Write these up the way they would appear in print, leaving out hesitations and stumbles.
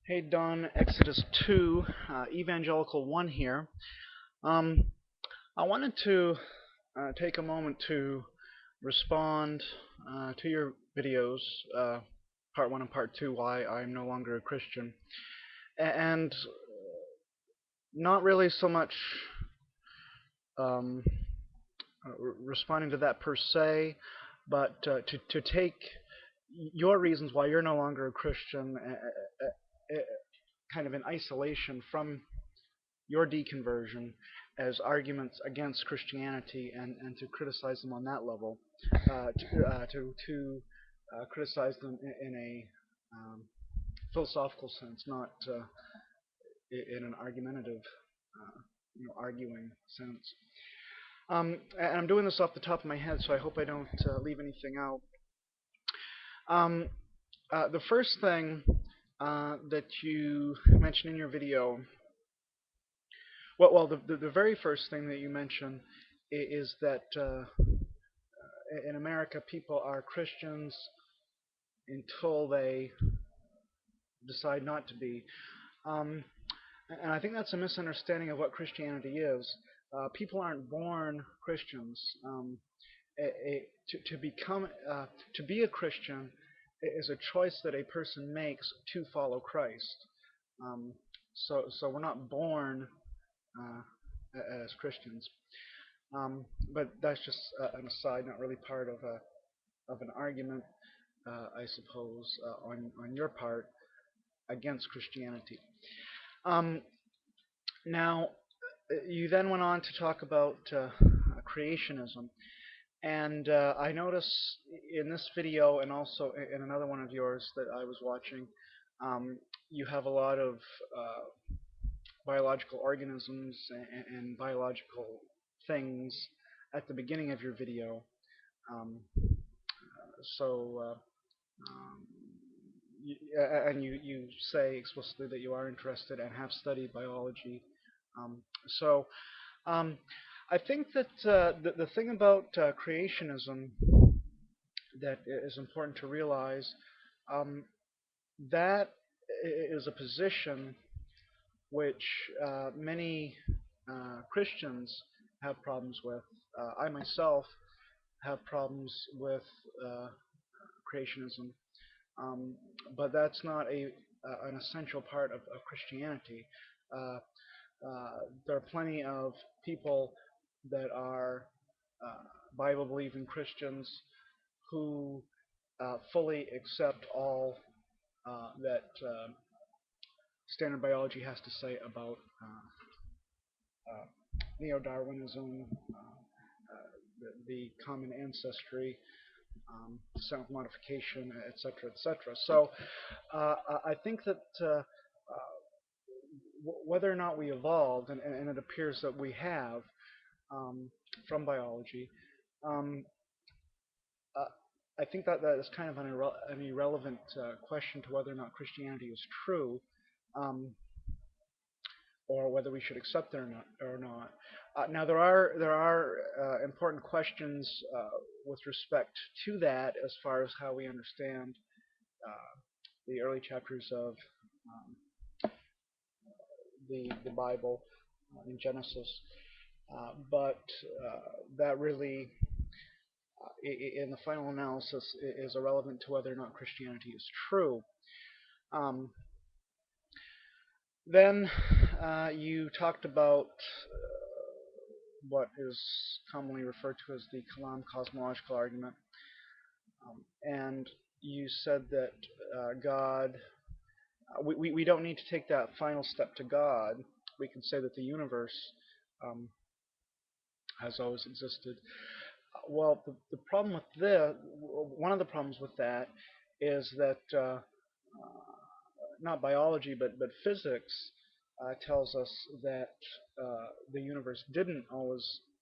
Hey Don, Exodus 2, Evangelical 1 here. Um, I wanted to take a moment to respond to your videos, part 1 and part 2, why I'm no longer a Christian. And not really so much um, responding to that per se, but to take your reasons why you're no longer a Christian kind of in isolation from your deconversion as arguments against Christianity and to criticize them on that level, to criticize them in a philosophical sense, not in an argumentative, arguing sense. And I'm doing this off the top of my head, so I hope I don't leave anything out. Um, the first thing that you mentioned in your video, the very first thing that you mentioned is that in America people are Christians until they decide not to be. Um, and I think that's a misunderstanding of what Christianity is. People aren't born Christians. To become to be a Christian is a choice that a person makes to follow Christ. So we're not born uh, as Christians. But that's just an aside, not really part of an argument, I suppose, on your part against Christianity. Um, Now, you then went on to talk about creationism, and I notice in this video and also in another one of yours that I was watching, um, you have a lot of biological organisms and biological things at the beginning of your video. Um, so um, and you say explicitly that you are interested and have studied biology. So I think that the thing about creationism that is important to realize, um, that is a position which many Christians have problems with. I myself have problems with uh, creationism, um, but that's not an essential part of Christianity. Uh, there are plenty of people that are uh, Bible-believing Christians who fully accept all that standard biology has to say about neo-Darwinism, the common ancestry, self modification, etc., etc. So I think that whether or not we evolved, and it appears that we have um, from biology, um, uh, I think that that is kind of an irrelevant question to whether or not Christianity is true, um, or whether we should accept it or not. Now there are important questions with respect to that as far as how we understand the early chapters of the Bible in Genesis, but that really, in the final analysis, is irrelevant to whether or not Christianity is true. Um, then you talked about what is commonly referred to as the Kalam cosmological argument, and you said that God, we don't need to take that final step to God. We can say that the universe um, has always existed. Well, the problem with one of the problems with that is that not biology, but physics tells us that the universe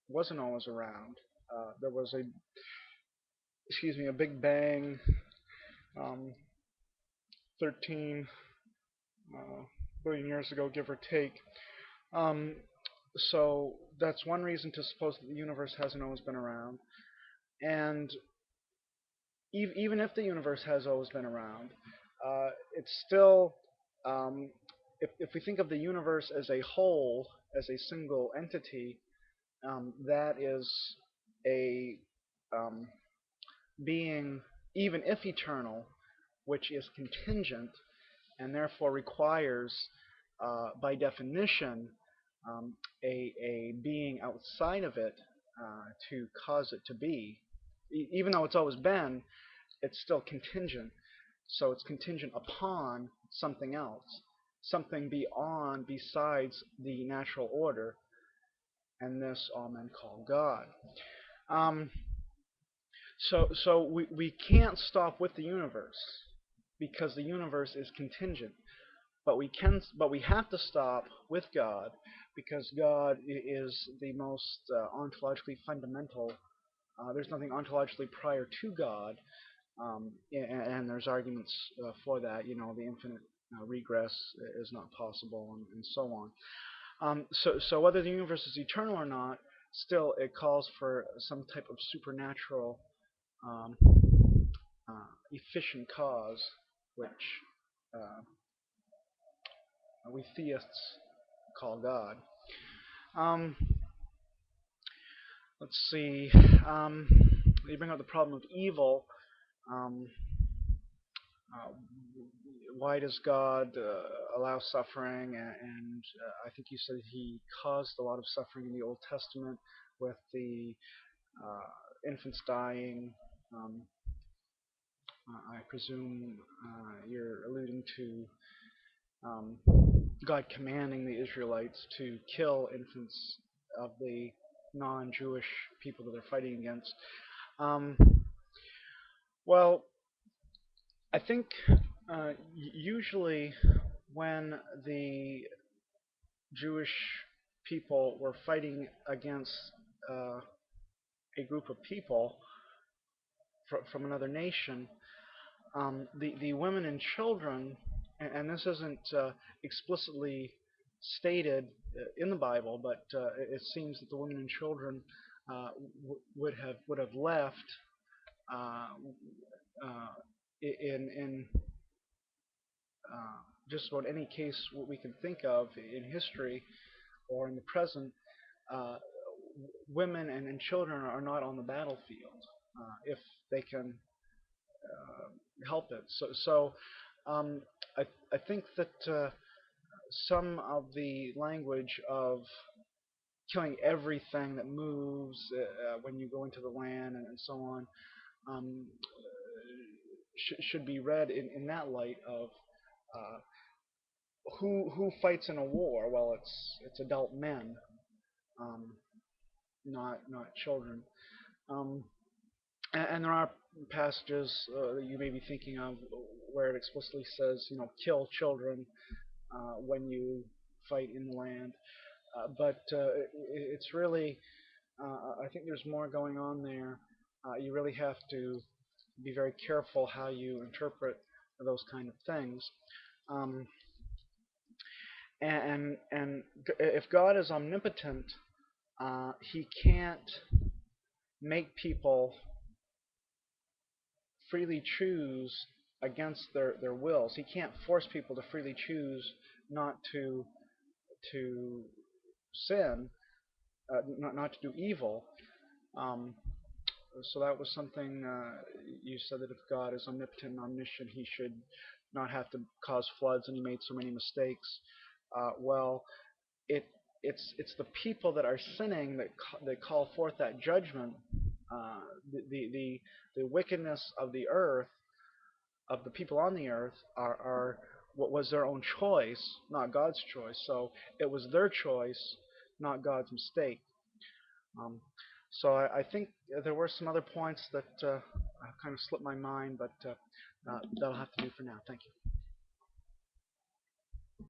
wasn't always around. There was a Big Bang, um, 13 billion years ago, give or take. Um, so that's one reason to suppose that the universe hasn't always been around. And even if the universe has always been around, it's still um, if we think of the universe as a whole, as a single entity, that is a um, being, even if eternal, which is contingent and therefore requires, by definition, um, a being outside of it to cause it to be. Even though it's always been, it's still contingent. So it's contingent upon something else, something beyond, besides the natural order, and this all men call God. Um, so we can't stop with the universe because the universe is contingent. But we have to stop with God because God is the most ontologically fundamental. There's nothing ontologically prior to God, and there's arguments for that. The infinite regress is not possible, and so on. So whether the universe is eternal or not, still it calls for some type of supernatural, um, efficient cause, which uh, we theists call God. Um, let's see. Um, you bring up the problem of evil. Um, uh, why does God allow suffering? And I think you said He caused a lot of suffering in the Old Testament with the infants dying. Um, I presume you're alluding to um, God commanding the Israelites to kill infants of the non-Jewish people that they're fighting against. Um, well, I think usually when the Jewish people were fighting against uh, a group of people from another nation, the women and children, and this isn't explicitly stated in the Bible, but it seems that the women and children would have left uh, uh, in just about any case what we can think of in history or in the present. uh, Women and children are not on the battlefield if they can help it. So um, I think that some of the language of killing everything that moves when you go into the land and so on um, should be read in that light of uh, who fights in a war. Well, it's adult men, um, not children. Um, and there are passages that you may be thinking of where it explicitly says, kill children when you fight in the land. But it's really, I think there's more going on there. You really have to be very careful how you interpret those kind of things. Um, and if God is omnipotent, He can't make people freely choose against their wills. He can't force people to freely choose not to sin, not to do evil. Um, so that was something you said, that if God is omnipotent and omniscient, He should not have to cause floods, and He made so many mistakes. Well, it it's the people that are sinning that call forth that judgment. Uh, the wickedness of the earth, of the people on the earth, are what was their own choice, not God's choice. So it was their choice, not God's mistake. Um, so I think there were some other points that kind of slipped my mind, but that'll have to do for now. Thank you.